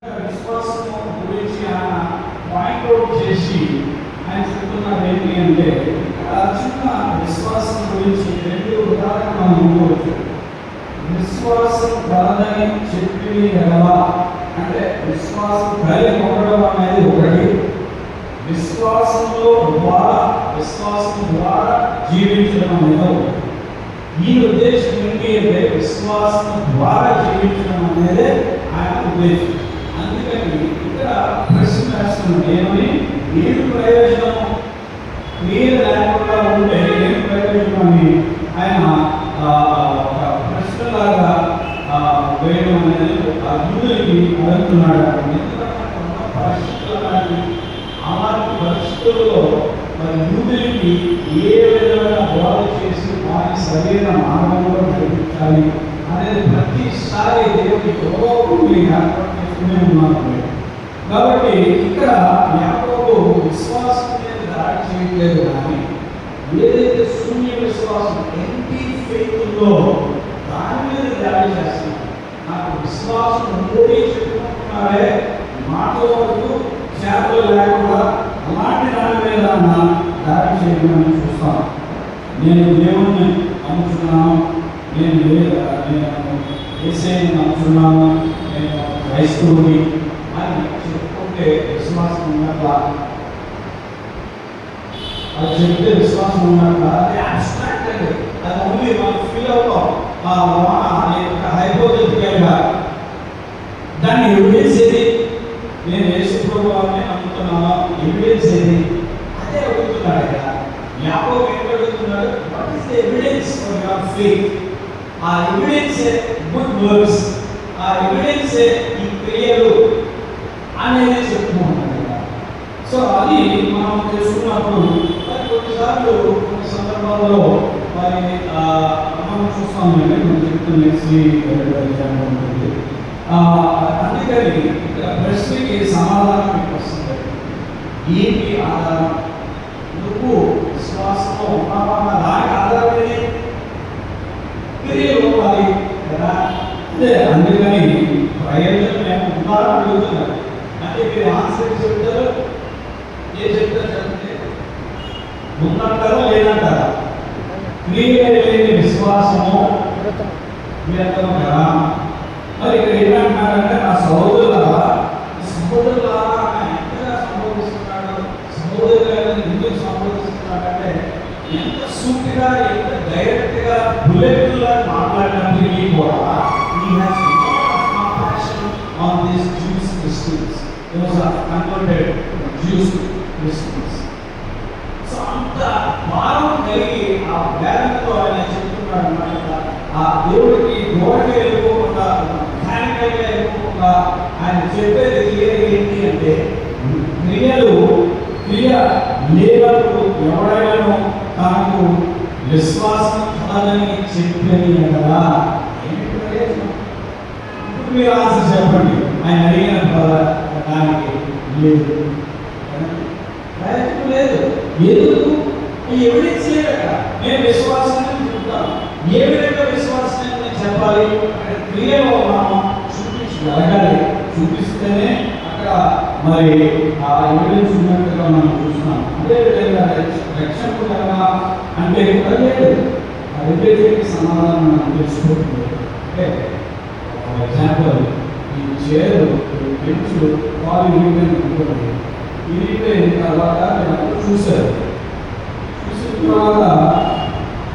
విశ్వాసము గురించి ఆయన పాయింట్అవుట్ చేసి ఆయన చెప్తున్నారు ఏంటి అంటే చిన్న విశ్వాసం గురించి రెండు ఉదాహరణ మనం అనుకోవచ్చు. విశ్వాసం కలదని చెప్పి ఎలా అంటే విశ్వాసం కలిగి ఉండడం అనేది ఒకటి, విశ్వాసం ద్వారా జీవించడం అనేది ఒకటి. ఈ ఉద్దేశం ఏంటి అంటే విశ్వాసం ద్వారా జీవించడం అనేది ఆయన ఉద్దేశం. అందుకని ఇక్కడ ప్రశ్న వేస్తున్నాడు ఏమని, ఏమి ప్రయోజనం క్రియ లేకుండా ఉంటే ఏమి ప్రయోజనం అని ఆయన ప్రశ్నలాగా వేయడం అనేది యూదులకి అడుగుతున్నాడు. ఎందుకంటే అలాంటి పరిస్థితుల్లో మరి యూదులకి ఏ విధమైన బోధ చేసి వారి శరీర మార్గంలో నడిపించాలి అనేది ప్రతిసారి దేవుడి గౌరవం ఏర్పాటు చేస్తూనే ఉన్నారు. కాబట్టి ఇక్కడ యాకోబు విశ్వాసం మీద దాడి చేయట్లేదు, కానీ ఏదైతే శూన్య విశ్వాసం ఎంటీ ఫెయిత్లో దాని మీద దాడి చేస్తున్నారు. నాకు విశ్వాసం ఉందని చెప్పుకుంటున్నారే, మాట వరకు చేతలు లేకుండా అలాంటి దాని మీద దాడి చేయడం చూస్తాను. నేను దేవుణ్ణి నమ్ముతున్నాను, నేను యేసయ్యని నమ్ముతున్నాను, నేను క్రైస్తవుని అని చెప్పుకుంటే విశ్వాసం ఉన్నట్ల, అది చెప్తే విశ్వాసం ఉన్నట్ల, అది అబ్స్ట్రాక్ట్ అండి. అది ఓన్లీ మనం ఫీల్ అవుతాం హైపోథెటికల్గా. దాన్ని ఎవిడెన్స్ ఏది? నేను యేసు ప్రభువుని నమ్ముతున్నాను, ఎవిడెన్స్ ఏది? అదే అడుగుతున్నాడు ఇక్కడ యాకోబు. ఏం అడుగుతున్నాడు? What is the evidence for your faith? ఆ ఎవిడెన్స్ గుడ్ వర్క్స్, ఆ ఎవిడెన్స్ ఈ క్రియలు అనేది చెప్పుకుంటున్నాడు. సో అది మనం తెలుసుకున్నప్పుడు మరి కొన్నిసార్లు కొన్ని సందర్భాల్లో మరి మనం చూస్తాం అంటే మనం చెప్తున్న ఉంటుంది. అందుకని ఇక్కడ ప్రశ్నకి సమాధానం మీకు వస్తుంది. ఏంటి ఆధారం? నువ్వు విశ్వాసంలో ఉన్నావన్న దానికి ఆధారం ఏంటి? క్రియలు అది కదా. అంటే అందుకని ప్రయోజనం మేము ఉన్నారని అడుగుతున్నారు. అంటే మీరు ఆన్సర్ చెప్తారు, ఏం చెప్తారు చెప్పండి? ఉందంటారా లేదంటారా? క్రియ లేని విశ్వాసము వ్యర్థం కదా. మరి ఇక్కడ ఏమంటున్నారంటే నా సహోదరులారా ఎంతగా సంబోధిస్తున్నాడు, సహోదరులను ఎందుకు సంబోధిస్తున్నాడంటే ఎంత సూటిగా ఎంత డైరెక్ట్గా బుల్లెట్లా మాట్లాడినప్పటికీ కూడా he has lot of compassion on these Jewish Christians. Those are converted Jewish Christians. So అంత భారం కలిగి ఆ వేదనతో ఆయన చెప్తున్నాడు అన్నమాట. ఆ దేవుడికి దూరంగా వెళ్ళిపోకుండా, మెకానికల్గా వెళ్ళిపోకుండా ఆయన చెప్పేది క్లియర్ ఏంటి అంటే క్రియ లేనప్పుడు ఎవరైనా తనకు విశ్వాసం కలదని చెప్పని కదా. ఇప్పుడు మీరు ఆన్సర్ చెప్పండి. ఆయన అడిగిన దానికి లేదు, ప్రయత్నం లేదు. ఎందుకు? ఎవిడెన్స్ లేదట. నేను విశ్వాసాన్ని చెప్తాను. ఏ విధంగా విశ్వాసాన్ని నేను చెప్పాలి? అక్కడ క్రియలో మనం చూపించగలగాలి. చూపిస్తేనే అక్కడ మరి ఆ ఎవిడెన్స్ ఉన్నట్టుగా మనం చూస్తున్నాం. అదేవిధంగా రక్షణకు కదా అంటే కూడా లేదు. ఆ రెండింటికి సమాధానం మనం తెలుసుకోవట్లేదు. అంటే ఫర్ ఎగ్జాంపుల్ ఈ చైర్ బెంచ్ కాలు విరిగిపోయింది. విరిగిపోయిన తర్వాత నేను చూసిన తర్వాత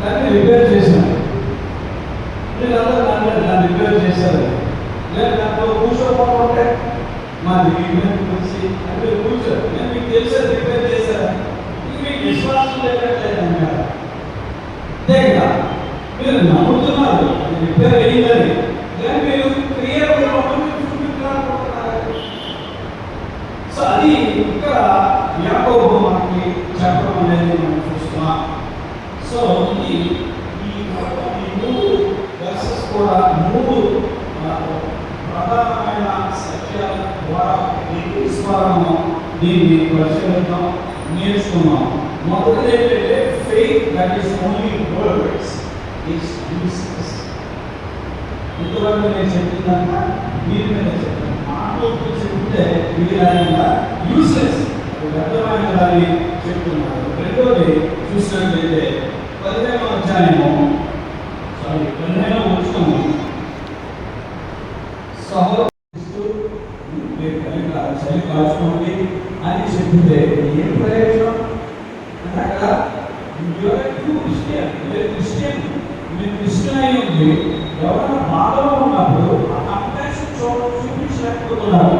దాన్ని రిపేర్ చేశాను. దాన్ని రిపేర్ చేశారు. లేదా దాంట్లో కూర్చోకపోతే మా తెలిసి అంటే కూర్చోరు. నేను మీకు తెలిసే రిపేర్ చేశాను. మీకు విశ్వాసం లేనట్లేదండి కదా. అంతే కదా, మీరు నమ్ముతున్నారు రిపేర్ అయ్యిందని, కానీ మీరు క్లియర్ చూపించాలనుకుంటున్నారు. సో అది ఇక్కడ యాకోబు మనకి చెప్పడం అనేది మనం చూస్తున్నాం. సో ఈ మూడు వర్సెస్ కూడా మూడు ప్రధానమైన సత్యాల ద్వారా విశ్వాసము దీన్ని పరిశీలిద్దాం, నేర్చుకున్నాం. మొదటిది ఏంటంటే faith that is only words is useless. ఇంతవరకు నేను చెప్పిందంతా దీని మీద చెప్పాను. మాట మాటలు చెప్తే ఇది ఆయన యూస్లెస్ వ్యర్థమైన దాన్ని చెప్తున్నారు. రెండోది చూసినట్లయితే 15వ అధ్యాయము 15వ వచనము సహోదరుడు మీరు కలిగిన చలి కాల్చుకోండి అని చెప్తే ఏం ప్రయోజనం అంటే అక్కడ క్రిస్టియన్ మీరు క్రిస్టియన్ అయి ఉంది ఎవరైనా బాధలో ఉన్నప్పుడు ఆ కంపాషన్ చూపించలేకపోతున్నారు,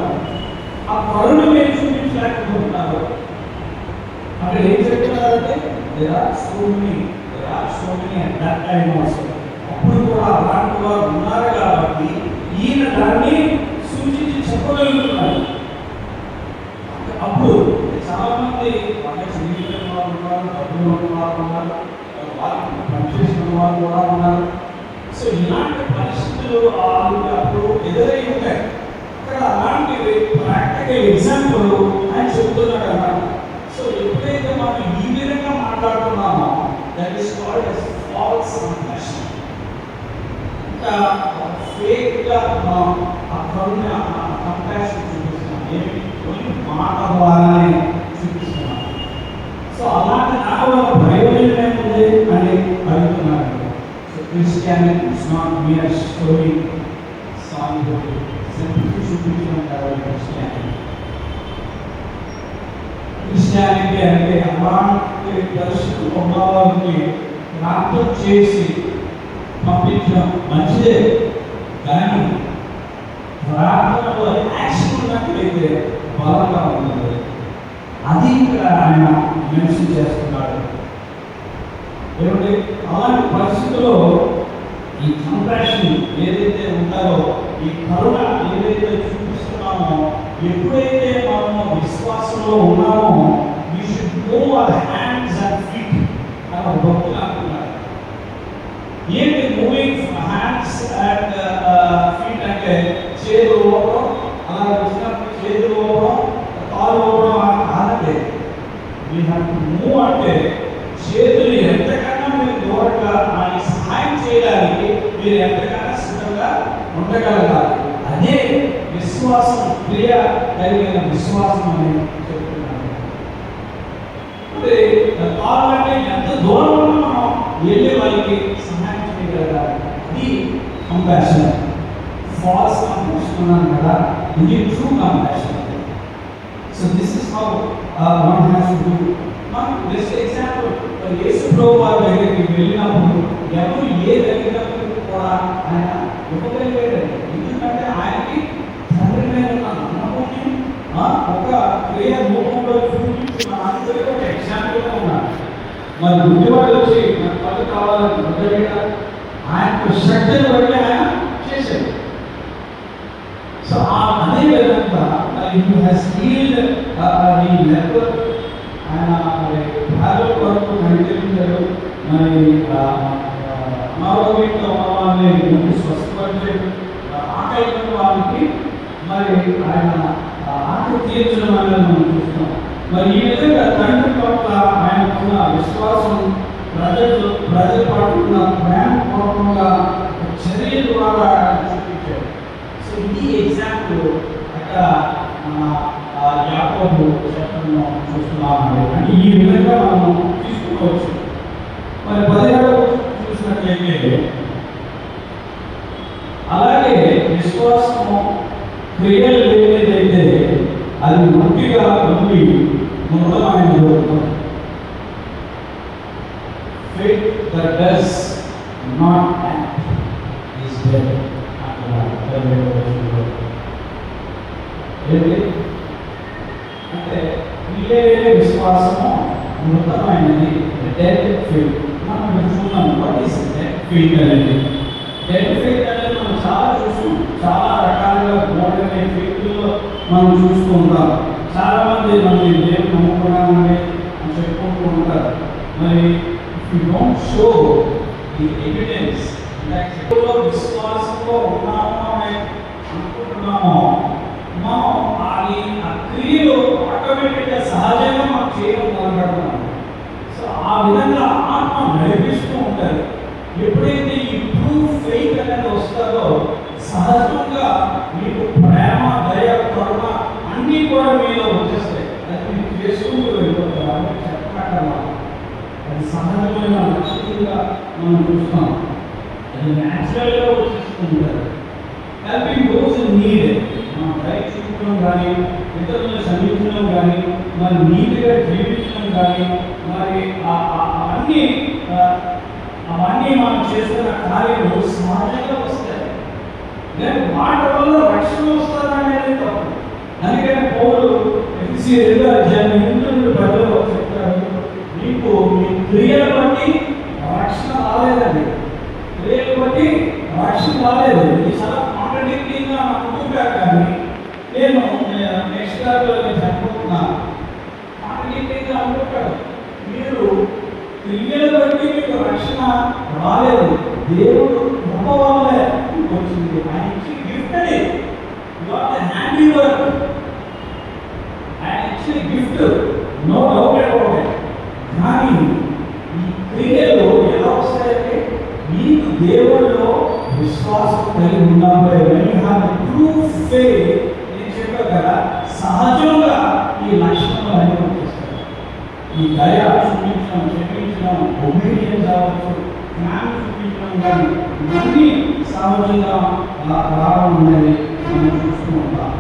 ఆ కరుణ మీరు చూపించలేకపోతున్నారు. అక్కడ ఏం చెప్తున్నారంటే there are so many at that time also. అప్పుడు కూడా అలాంటి వారు ఉన్నారు కాబట్టి ఈయన దాన్ని సూచించి చెప్పగలుగుతున్నారు. అప్పుడు చాలా మంది వాళ్ళ జీవితం వారు ఉన్నారు, డబ్బులు ఉన్న వారు ఉన్నారు, వాళ్ళకి పనిచేసిన వారు కూడా ఉన్నారు. సో ఇలాంటి పరిస్థితులు అప్పుడు ఎదురై ఉంటాయి. అక్కడ అలాంటి ప్రాక్టికల్ ఎగ్జాంపుల్ ఆయన చెబుతున్నాడు అన్నమాట. సో ఎప్పుడైతే మనం ఈ విధంగా మాట్లాడుతున్నామో that is called as false compassion. ఇంకా ఫేక్గా మనం ఆ కరుణ ఆ కంపాషన్ చూపిస్తున్నాం, ఏమి కొన్ని మాట ద్వారానే చూపిస్తున్నాం. సో అలాంటి నాకు ఒక ప్రయోజనం ఏముంది అని అడుగుతున్నాను. So Christianity it's not mere story song simple చూపించడం కాదు క్రిస్టియానిటీ. క్రిస్టియానిటీ అంటే అలాంటి పరిస్థితులు ఉన్నవారికి ప్రార్థన చేసి పంపించడం మంచిదే, కానీ ప్రార్థనలో యాక్షన్ ఉన్నట్లయితే బలంగా ఉంటుంది. అది ఇక్కడ ఆయన మెన్షన్ చేస్తున్నాడు. ఏమంటే అలాంటి పరిస్థితుల్లో ఈ కంపాషన్ ఏదైతే ఉంటారో, ఈ కరుణ ఏదైతే చూపిస్తున్నామో, ఎప్పుడైతే మనము విశ్వాసంలో ఉన్నామో we should move our hands and feet అని ఒక భక్తులు అంటున్నారు. ఏంటి మూవింగ్ హ్యాండ్స్ అండ్ ఫీట్ అంటే చేతులు ఊపడం, అలా వచ్చినప్పుడు చేతులు ఊపడం, కాలు ఊపడం కాదంటే we have to move అంటే చేతులు ఎంతకన్నా మీరు దూరంగా ఆయన సహాయం చేయడానికి మీరు ఎంతకన్నా సిద్ధంగా ఉండగలగాలి. అదే విశ్వాసం, క్రియ కలిగిన విశ్వాసం అని చెప్తున్నాను. అంటే కావాలంటే ఎంత దూరంలో మనం వెళ్ళి వాళ్ళకి సహాయం చేయగలగాలి. అది కంపాషన్. ఫాల్స్ కంపాషన్ అన్నాను కదా, ఇది true compassion. So this is how one has to do. మనం బెస్ట్ ఎగ్జాంపుల్ యేసు ప్రభువు వారి దగ్గరికి వెళ్ళినప్పుడు ఎవరు ఏ దగ్గరకు కూడా ఆయన ఇవ్వగలిగాడు. ఎందుకంటే ఆయనకి తండ్రి మీద ఉన్న నమ్మకాన్ని ఒక క్రియ రూపంలో చూపించి మన అందరికీ ఒక ఎగ్జాంపుల్గా ఉన్నాడు. మరి గుడ్డివాడు వచ్చి నాకు పని కావాలని గుడ్డగా ఆయనకు శక్తిని బట్టి ఆయన చేశాడు. సో అదే విధంగా హీ హ్యాస్ హీల్డ్ ఈ లెపర్. ఆయన మరి భార్య వరకు నడిపించాడు. మరి అనారోగ్యంతో ఉన్న వాళ్ళని ముందు స్వస్థపరిచాడు. ఆకలి వాళ్ళకి మరి ఆయన ఆకలి తీర్చడం అనేది మనం చూస్తాం. మరి ఈ విధంగా తండ్రి పట్ల ఆయనకున్న విశ్వాసం, ప్రజల పట్ల ఉన్న ప్రేమ పూర్వకంగా చర్య ద్వారా చూపించాడు. సో ఇది ఎగ్జాంపుల్ అక్కడ యాకోబు చట్టంలో చూస్తున్నామండి. అంటే ఈ విధంగా మనం తీసుకోవచ్చు. మరి 17వ చూసినట్లయితే అలాగే విశ్వాసము క్రియలు లేనిదైతే అది ముట్టిగా ఉండి మృతమైనది. Faith that does not act is dead. అంటే క్రియలేని విశ్వాసము మృతమైనది. డెడ్ ఫెయిత్ మనం చూస్తున్నాం. వాట్ ఈస్ డెడ్ ఫెయిత్ అనేది? డెడ్ ఫెయిత్ అనేది మనం చాలా చూస్తాం. చాలా రకాలుగా మోడర్న్ ఫెయిత్లో మనం చూస్తూ ఉంటాం. చాలా మంది మనం దేవుని నమ్ముకున్నామని చెప్పుకుంటూ ఉంటారు. మరి if you don't show the evidence విశ్వాసంలో ఉన్నామో అని అనుకుంటున్నామో, మనం ఆ క్రియలు ఆటోమేటిక్గా సహజంగా మనం చేయడం మొదలుపెడుతున్నాం. సో ఆ విధంగా ఆత్మ నడిపిస్తూ ఉంటుంది. ఎప్పుడైతే ఈ ట్రూ ఫెయిత్ అనేది వస్తుందో సహజంగా మీకు ప్రేమ, దయ, సహజమైన లక్షణంగా మనం చూస్తాం. అది న్యాచురల్గా వచ్చేస్తుంటారు. హెల్పింగ్ దోస్ ఇన్ నీడ్, మనం రైట్ చూపడం కానీ, ఇతరులను సమీపించడం కానీ, మరి నీతిగా జీవించడం కానీ, మరి అవన్నీ అవన్నీ మనం చేస్తున్న కార్యాలు సహజంగా వస్తాయి. నేను మాట వల్ల రక్షణ వస్తుందనేది తప్పు. అందుకని పౌలు ఎఫెసీ 2:8 చెప్తారు, మీకు మీ క్రియలు బట్టి రక్షణ రాలేదండి. క్రియలు బట్టి రక్షణ రాలేదు. ఈ చాలా కాంట్రడిక్టింగ్గా అనుకుంటారు. కానీ నేను నెక్స్ట్ చనిపోతున్నాను కాంట్రడిక్టింగ్గా అనుకుంటాడు. మీరు క్రియలు బట్టి మీకు రక్షణ రాలేదు, దేవుడు కృప వల్లే వచ్చింది. ఆయన ఇచ్చి గిఫ్ట్ అది. You are the handiwork. ఆయన ఇచ్చిన gift, no doubt about it. కానీ ఈ క్రియలు ఎలా వస్తాయంటే మీకు దేవుడిలో విశ్వాసం కలిగి ఉన్నప్పుడే, ట్రూ ఫెయిత్, నేను చెప్పా కదా, సహజంగా ఈ లక్షణాలు అన్నీ వచ్చేస్తాయి. ఈ దయ చూపించడం, క్షమించడం, ఒబీడియన్స్ అవ్వచ్చు, జ్ఞానం చూపించడం కానీ ఇవన్నీ సహజంగా రావడం అనేది మనం చూస్తూ ఉంటాం.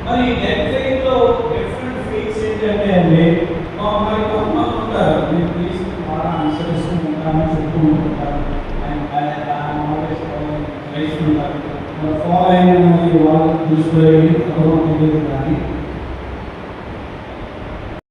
మరి డెడ్ ఫెయిత్లో డిఫరెంట్ ఫెయిత్స్ ఏంటంటే మరి కొంతమంది ఉంటారు, నేను తీసుకుని బాగా అనుసరిస్తూ ఉంటాను, చెప్తూ ఉంటారు, ఫాలో అయిన వాళ్ళు చూసుకోలేదు, తెలియదు. కానీ